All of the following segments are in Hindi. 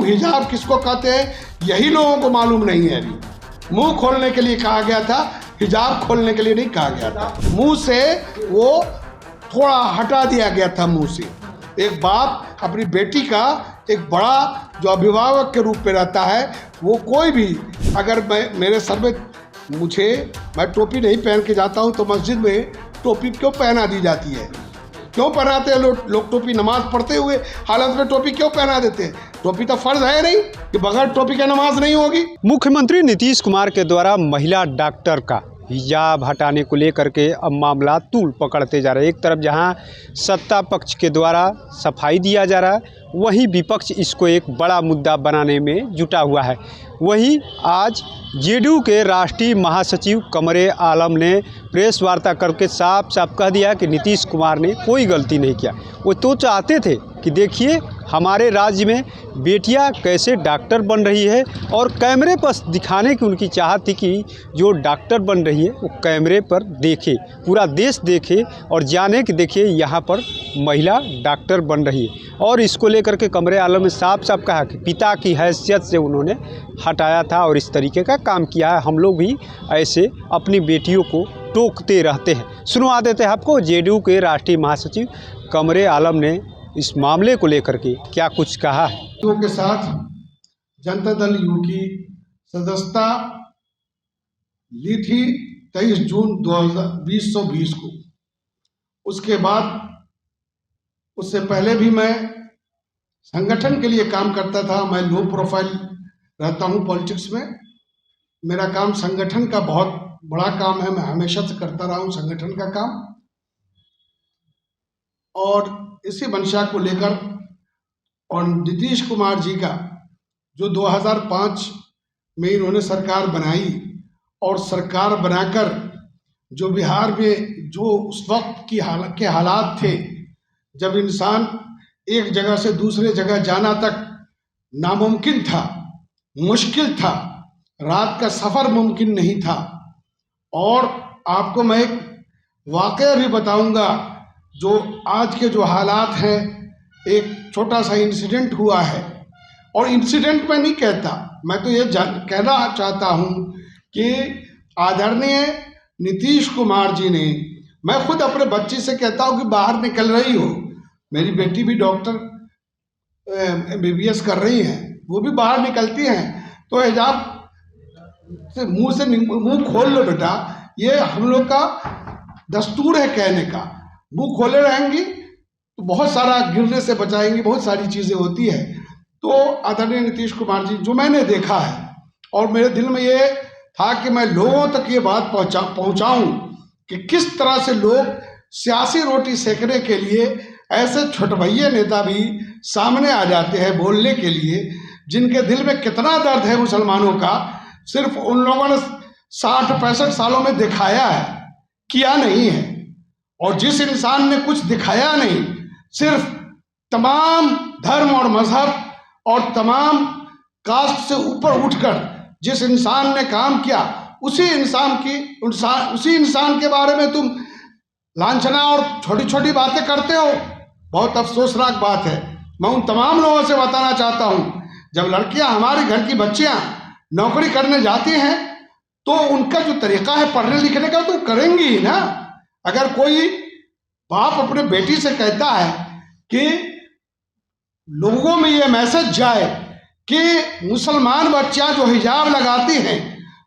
हिजाब किसको कहते हैं यही लोगों को मालूम नहीं है। अभी मुंह खोलने के लिए कहा गया था, हिजाब खोलने के लिए नहीं कहा गया था। मुंह से वो थोड़ा हटा दिया गया था मुंह से। एक बाप अपनी बेटी का एक बड़ा जो अभिभावक के रूप में रहता है, वो कोई भी अगर मेरे सर में मैं टोपी नहीं पहन के जाता हूँ तो मस्जिद में टोपी क्यों पहना दी जाती है? क्यों पहनाते हैं लोग टोपी? नमाज पढ़ते हुए हालत में टोपी क्यों पहना देते हैं? टोपी तो फर्ज है नहीं कि बगैर टोपी के नमाज नहीं होगी। मुख्यमंत्री नीतीश कुमार के द्वारा महिला डॉक्टर का हिजाब हटाने को लेकर के अब मामला तूल पकड़ते जा रहे हैं। एक तरफ जहां सत्ता पक्ष के द्वारा सफाई दिया जा रहा है, वहीं विपक्ष इसको एक बड़ा मुद्दा बनाने में जुटा हुआ है। वहीं आज जेडीयू के राष्ट्रीय महासचिव कमरे आलम ने प्रेस वार्ता करके साफ साफ कह दिया कि नीतीश कुमार ने कोई गलती नहीं किया। वो तो चाहते थे कि देखिए हमारे राज्य में बेटियां कैसे डॉक्टर बन रही है, और कैमरे पर दिखाने की उनकी चाहत थी कि जो डॉक्टर बन रही है वो कैमरे पर देखे, पूरा देश देखे और जाने कि देखिए यहाँ पर महिला डॉक्टर बन रही है। और इसको लेकर के कमरे आलम ने साफ साफ कहा कि पिता की हैसियत से उन्होंने हटाया था और इस तरीके का काम किया है। हम लोग भी ऐसे अपनी बेटियों को टोकते रहते हैं। सुनवा देते हैं आपको जेडीयू के राष्ट्रीय महासचिव कमरे आलम ने इस मामले को लेकर के क्या कुछ कहा है। के साथ जनता दल यू की सदस्यता ली थी 23 जून 2020 को। उसके बाद उससे पहले भी मैं संगठन के लिए काम करता था। मैं लो प्रोफाइल रहता हूं पॉलिटिक्स में। मेरा काम संगठन का बहुत बड़ा काम है, मैं हमेशा से करता रहा हूं संगठन का काम। और इसी मंशा को लेकर और नीतीश कुमार जी का जो 2005 में इन्होंने सरकार बनाई, और सरकार बनाकर जो बिहार में जो उस वक्त की हालात थे, जब इंसान एक जगह से दूसरे जगह जाना तक नामुमकिन था, मुश्किल था, रात का सफ़र मुमकिन नहीं था। और आपको मैं एक वाक़या भी बताऊंगा। जो आज के जो हालात हैं, एक छोटा सा इंसिडेंट हुआ है, और इंसिडेंट मैं नहीं कहता, मैं तो ये कहना चाहता हूँ कि आदरणीय नीतीश कुमार जी ने, मैं खुद अपने बच्ची से कहता हूँ कि बाहर निकल रही हो, मेरी बेटी भी डॉक्टर MBBS कर रही है, वो भी बाहर निकलती हैं, तो हिजाब से मुंह खोल लो बेटा। ये हम लोग का दस्तूर है कहने का। मुंह खोले रहेंगी तो बहुत सारा गिरने से बचाएंगी, बहुत सारी चीज़ें होती है। तो आदरणीय नीतीश कुमार जी, जो मैंने देखा है और मेरे दिल में ये था कि मैं लोगों तक ये बात पहुंचाऊं कि किस तरह से लोग सियासी रोटी सेकने के लिए ऐसे छोटभैये नेता भी सामने आ जाते हैं बोलने के लिए, जिनके दिल में कितना दर्द है मुसलमानों का। सिर्फ उन लोगों ने 60-65 सालों में दिखाया है, किया नहीं है। और जिस इंसान ने कुछ दिखाया नहीं, सिर्फ तमाम धर्म और मजहब और तमाम कास्ट से ऊपर उठकर जिस इंसान ने काम किया, उसी इंसान के बारे में तुम लांछना और छोटी छोटी बातें करते हो। बहुत अफसोसनाक बात है। मैं उन तमाम लोगों से बताना चाहता हूँ, जब लड़कियां, हमारे घर की बच्चियां नौकरी करने जाती हैं, तो उनका जो तरीका है पढ़ने लिखने का, तो करेंगी ही ना। अगर कोई बाप अपने बेटी से कहता है कि लोगों में ये मैसेज जाए कि मुसलमान बच्चियां जो हिजाब लगाती हैं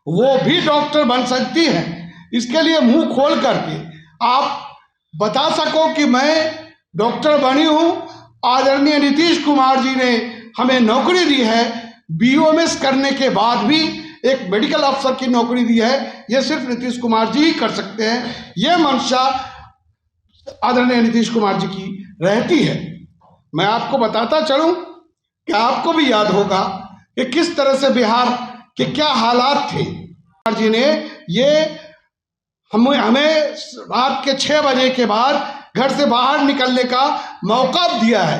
वो भी डॉक्टर बन सकती हैं, इसके लिए मुंह खोल करके आप बता सको कि मैं डॉक्टर बनी हूं, आदरणीय नीतीश कुमार जी ने हमें नौकरी दी है, BOMS करने के बाद भी एक मेडिकल अफसर की नौकरी दी है, ये सिर्फ नीतीश कुमार जी ही कर सकते हैं। ये मंशा आदरणीय नीतीश कुमार जी की रहती है। मैं आपको बताता चलूं कि आपको भी याद होगा कि किस तरह से बिहार के क्या हालात थे। कुमार जी ने ये हमें रात के 6 बजे के बाद घर से बाहर निकलने का मौका दिया है,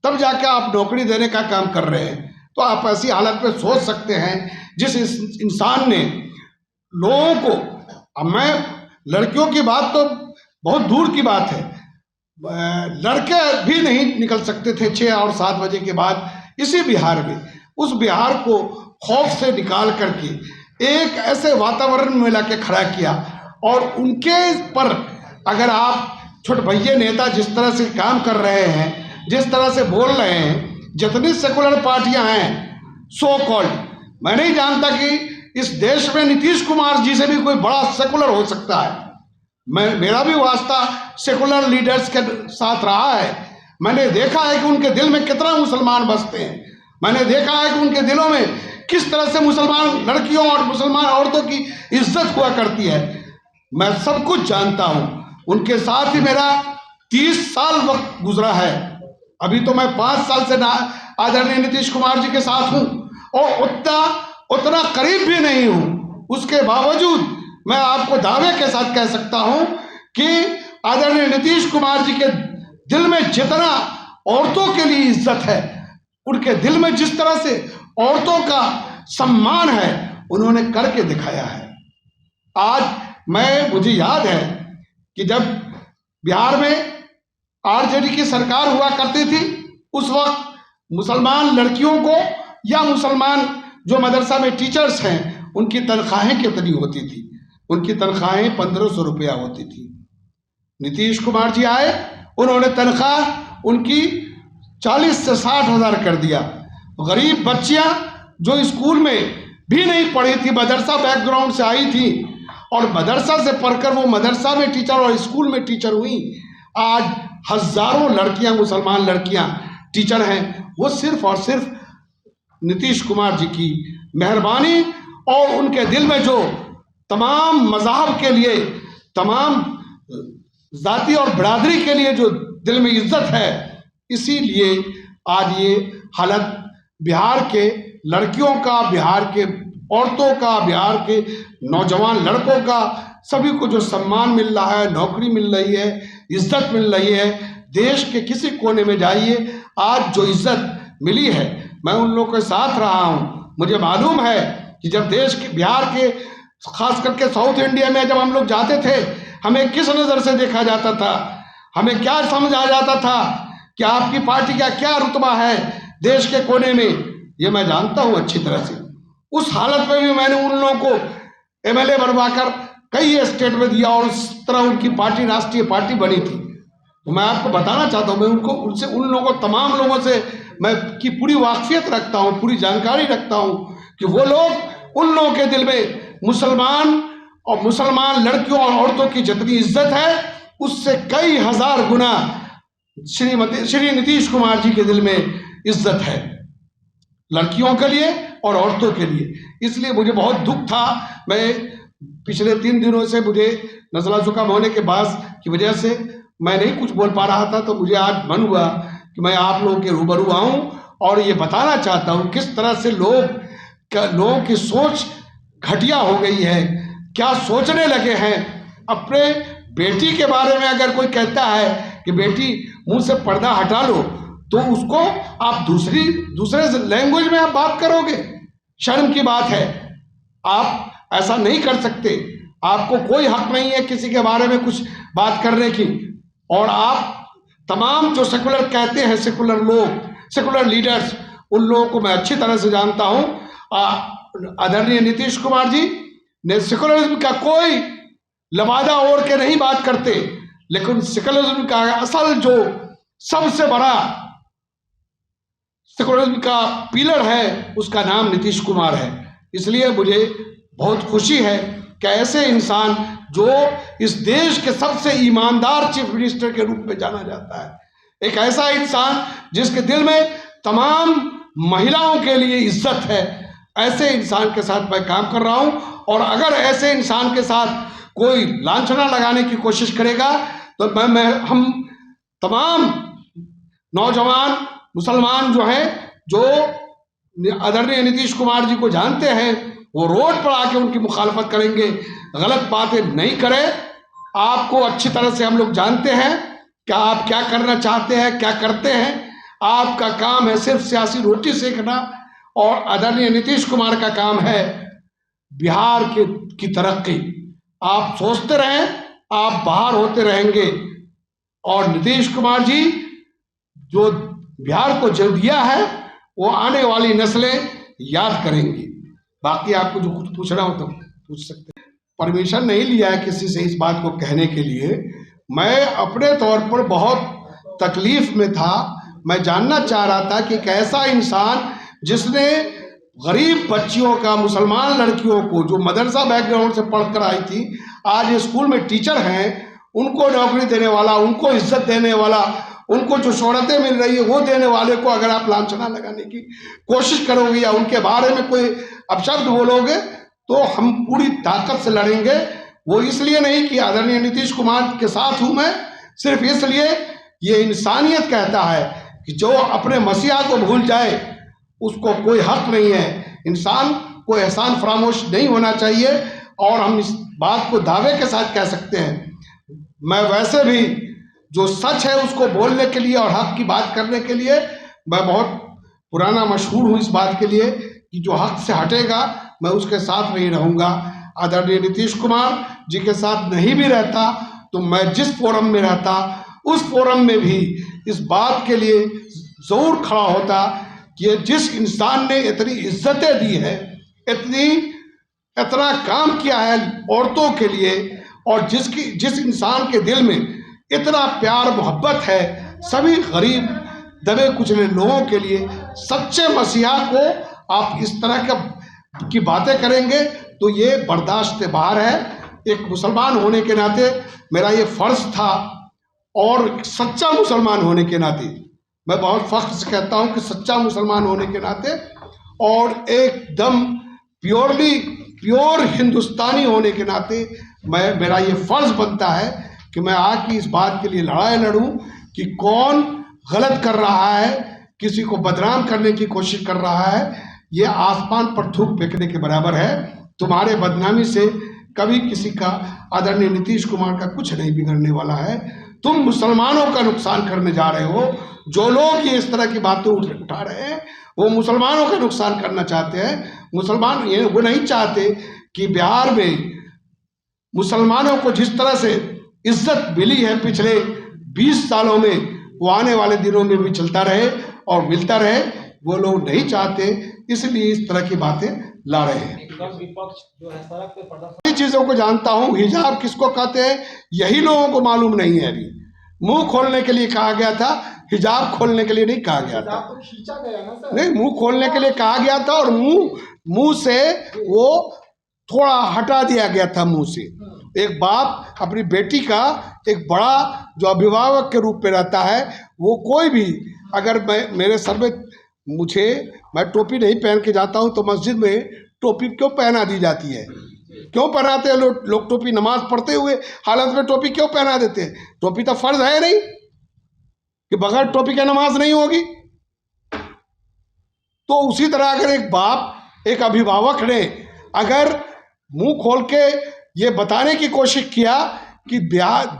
तब जाके आप नौकरी देने का काम कर रहे हैं। तो आप ऐसी हालत में सोच सकते हैं, जिस इंसान ने लोगों को, अब मैं लड़कियों की बात तो बहुत दूर की बात है, लड़के भी नहीं निकल सकते थे 6 और 7 बजे के बाद इसी बिहार में। उस बिहार को खौफ से निकाल करके एक ऐसे वातावरण में लाके खड़ा किया। और उनके पर अगर आप छोटे भैया नेता जिस तरह से काम कर रहे हैं, जिस तरह से बोल रहे हैं, जितनी सेकुलर पार्टियां हैं सो कॉल्ड, मैं नहीं जानता कि इस देश में नीतीश कुमार जी से भी कोई बड़ा सेकुलर हो सकता है। मेरा भी वास्ता सेकुलर लीडर्स के साथ रहा है। मैंने देखा है कि उनके दिल में कितना मुसलमान बसते हैं। मैंने देखा है कि उनके दिलों में किस तरह से मुसलमान लड़कियों और मुसलमान औरतों की इज्जत हुआ करती है। मैं सब कुछ जानता हूं। उनके साथ ही मेरा 30 साल वक्त गुजरा है। अभी तो मैं 5 साल से आदरणीय नीतीश कुमार जी के साथ हूं और उतना करीब भी नहीं हूं। उसके बावजूद मैं आपको दावे के साथ कह सकता हूं कि आदरणीय नीतीश कुमार जी के दिल में जितना औरतों के लिए इज्जत है, उनके दिल में जिस तरह से औरतों का सम्मान है, उन्होंने करके दिखाया है। आज मुझे याद है कि जब बिहार में आरजेडी की सरकार हुआ करती थी, उस वक्त मुसलमान लड़कियों को या मुसलमान जो मदरसा में टीचर्स हैं, उनकी तनख्वाहें कितनी होती थी? उनकी तनख्वाहें 1500 रुपया होती थी। नीतीश कुमार जी आए, उन्होंने तनख्वाह उनकी 40 से 60 हज़ार कर दिया। गरीब बच्चियां जो स्कूल में भी नहीं पढ़ी थी, मदरसा बैकग्राउंड से आई थी और मदरसा से पढ़कर वो मदरसा में टीचर और स्कूल में टीचर हुई, आज हजारों लड़कियां, मुसलमान लड़कियां टीचर हैं। वो सिर्फ और सिर्फ नीतीश कुमार जी की मेहरबानी और उनके दिल में जो तमाम मज़हब के लिए, तमाम जाति और बिरादरी के लिए जो दिल में इज्जत है, इसीलिए आज ये हालत बिहार के लड़कियों का, बिहार के औरतों का, बिहार के नौजवान लड़कों का, सभी को जो सम्मान मिल रहा है, नौकरी मिल रही है, इज्जत मिल रही है। देश के किसी कोने में जाइए, आज जो इज्जत मिली है, मैं उन लोगों के साथ रहा हूँ। मुझे मालूम है कि जब देश के, बिहार के, खास करके साउथ इंडिया में जब हम लोग जाते थे, हमें किस नज़र से देखा जाता था, हमें क्या समझ आ जाता था कि आपकी पार्टी का क्या रुतबा है देश के कोने में, ये मैं जानता हूँ अच्छी तरह से। उस हालत में भी मैंने उन लोगों को एमएलए बनवाकर कई स्टेट में दिया और उस तरह उनकी पार्टी राष्ट्रीय पार्टी बनी थी। तो मैं आपको बताना चाहता हूँ, मैं उन लोगों, तमाम लोगों से मैं की पूरी वाकफियत रखता हूँ, पूरी जानकारी रखता हूँ कि वो लोग, उन लोगों के दिल में मुसलमान और मुसलमान लड़कियों और औरतों की जितनी इज्जत है, उससे कई हजार गुना श्री नीतीश कुमार जी के दिल में इज्जत है, लड़कियों के लिए और औरतों के लिए। इसलिए मुझे बहुत दुख था। मैं पिछले 3 दिनों से मुझे नज़ला जुकाम होने के बाद की वजह से मैं नहीं कुछ बोल पा रहा था, तो मुझे आज मन हुआ कि मैं आप लोगों के रूबरू आऊं और ये बताना चाहता हूं किस तरह से लोगों की सोच घटिया हो गई है, क्या सोचने लगे हैं। अपने बेटी के बारे में अगर कोई कहता है कि बेटी मुंह से पर्दा हटा लो, तो उसको आप दूसरे लैंग्वेज में आप बात करोगे। शर्म की बात है, आप ऐसा नहीं कर सकते। आपको कोई हक नहीं है किसी के बारे में कुछ बात करने की। और आप तमाम जो सेकुलर कहते हैं, सेकुलर लोग, सेकुलर लीडर्स, उन लोगों को मैं अच्छी तरह से जानता हूं। आदरणीय नीतीश कुमार जी ने सेकुलरिज्म का कोई लबादा ओढ़ के नहीं बात करते, लेकिन सेकुलरिज्म का असल जो सबसे बड़ा सेकुलरिज्म का पिलर है, उसका नाम नीतीश कुमार है। इसलिए मुझे बहुत खुशी है कि ऐसे इंसान जो इस देश के सबसे ईमानदार चीफ मिनिस्टर के रूप में जाना जाता है, एक ऐसा इंसान जिसके दिल में तमाम महिलाओं के लिए इज्जत है, ऐसे इंसान के साथ मैं काम कर रहा हूं। और अगर ऐसे इंसान के साथ कोई लांछना लगाने की कोशिश करेगा तो हम तमाम नौजवान मुसलमान जो हैं, जो आदरणीय नीतीश कुमार जी को जानते हैं, वो रोड पर आके उनकी मुखालफत करेंगे। गलत बातें नहीं करें। आपको अच्छी तरह से हम लोग जानते हैं कि आप क्या करना चाहते हैं, क्या करते हैं। आपका काम है सिर्फ सियासी रोटी सेकना, और आदरणीय नीतीश कुमार का काम है बिहार की तरक्की। आप सोचते रहें, आप बाहर होते रहेंगे। और नीतीश कुमार जी जो बिहार को जो दिया है, वो आने वाली नस्लें याद करेंगी। बाकी आपको जो कुछ पूछना हो तो पूछ सकते हैं। परमिशन नहीं लिया है किसी से इस बात को कहने के लिए। मैं अपने तौर पर बहुत तकलीफ में था। मैं जानना चाह रहा था कि एक ऐसा इंसान जिसने गरीब बच्चियों का, मुसलमान लड़कियों को जो मदरसा बैकग्राउंड से पढ़कर आई थी, आज स्कूल में टीचर हैं, उनको नौकरी देने वाला, उनको इज्जत देने वाला, उनको जो शोहरतें मिल रही है वो देने वाले को अगर आप लांछना लगाने की कोशिश करोगे या उनके बारे में कोई अपशब्द बोलोगे तो हम पूरी ताकत से लड़ेंगे। वो इसलिए नहीं कि आदरणीय नीतीश कुमार के साथ हूं मैं, सिर्फ इसलिए ये इंसानियत कहता है कि जो अपने मसीहा को भूल जाए उसको कोई हक नहीं है। इंसान को एहसान फरामोश नहीं होना चाहिए। और हम इस बात को दावे के साथ कह सकते हैं, मैं वैसे भी जो सच है उसको बोलने के लिए और हक की बात करने के लिए मैं बहुत पुराना मशहूर हूँ इस बात के लिए कि जो हक से हटेगा मैं उसके साथ नहीं रहूँगा। आदरणीय नीतीश कुमार जी के साथ नहीं भी रहता तो मैं जिस फोरम में रहता उस फोरम में भी इस बात के लिए ज़रूर खड़ा होता कि जिस इंसान ने इतनी इज्जतें दी है, इतना काम किया है औरतों के लिए, और जिस इंसान के दिल में इतना प्यार मोहब्बत है सभी गरीब दबे कुचले लोगों के लिए, सच्चे मसीहा को आप इस तरह की बातें करेंगे तो ये बर्दाश्त से बाहर है। एक मुसलमान होने के नाते मेरा ये फ़र्ज़ था, और सच्चा मुसलमान होने के नाते मैं बहुत फ़ख्र से कहता हूँ कि सच्चा मुसलमान होने के नाते और एकदम प्योर हिंदुस्तानी होने के नाते मेरा ये फ़र्ज़ बनता है कि मैं आके इस बात के लिए लड़ाई लड़ूं कि कौन गलत कर रहा है, किसी को बदनाम करने की कोशिश कर रहा है। ये आसमान पर थूक फेंकने के बराबर है। तुम्हारे बदनामी से कभी किसी का, आदरणीय नीतीश कुमार का कुछ नहीं बिगड़ने वाला है। तुम मुसलमानों का नुकसान करने जा रहे हो। जो लोग ये इस तरह की बातें उठा रहे हैं वो मुसलमानों का नुकसान करना चाहते हैं। मुसलमान ये वो नहीं चाहते कि बिहार में मुसलमानों को जिस तरह से इज्जत मिली है पिछले 20 सालों में, वो आने वाले दिनों में भी चलता रहे और मिलता रहे। वो लोग नहीं चाहते, इसलिए इस तरह की बातें ला रहे हैं। विपक्ष जो है सड़क पे प्रदर्शन, चीज़ों को जानता हूँ। हिजाब किसको कहते हैं यही लोगों को मालूम नहीं है। अभी मुंह खोलने के लिए कहा गया था, हिजाब खोलने के लिए नहीं कहा गया था। तो खींचा गया ना सर? नहीं, मुंह खोलने के लिए कहा गया था और मुंह से वो थोड़ा हटा दिया गया था मुंह से। एक बाप अपनी बेटी का एक बड़ा जो अभिभावक के रूप में रहता है, वो कोई भी अगर मेरे सर में मैं टोपी नहीं पहन के जाता हूँ तो मस्जिद में टोपी क्यों पहना दी जाती है? क्यों पहनाते हैं लोग टोपी? नमाज पढ़ते हुए हालत में टोपी क्यों पहना देते हैं? टोपी तो फर्ज है नहीं कि बगैर टोपी के नमाज नहीं होगी। तो उसी तरह अगर एक बाप, एक अभिभावक ने अगर मुंह खोल के ये बताने की कोशिश किया कि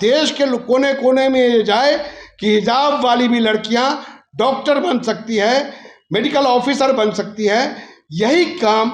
देश के कोने कोने में ये जाए कि हिजाब वाली भी लड़कियां डॉक्टर बन सकती है, मेडिकल ऑफिसर बन सकती है, यही काम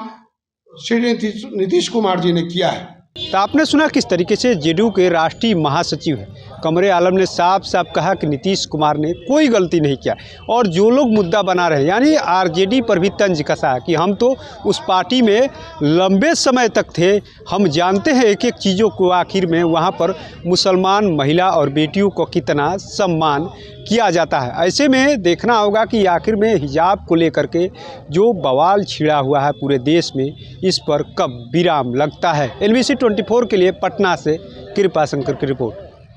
श्री नीतीश कुमार जी ने किया है। तो आपने सुना किस तरीके से जेडीयू के राष्ट्रीय महासचिव हैं कमरे आलम ने साफ साफ कहा कि नीतीश कुमार ने कोई गलती नहीं किया, और जो लोग मुद्दा बना रहे हैं यानी आरजेडी पर भी तंज कसा कि हम तो उस पार्टी में लंबे समय तक थे, हम जानते हैं एक एक चीज़ों को, आखिर में वहाँ पर मुसलमान महिला और बेटियों को कितना सम्मान किया जाता है। ऐसे में देखना होगा कि आखिर में हिजाब को लेकर के जो बवाल छिड़ा हुआ है पूरे देश में, इस पर कब विराम लगता है। NBC 24 के लिए पटना से कृपा शंकर की रिपोर्ट।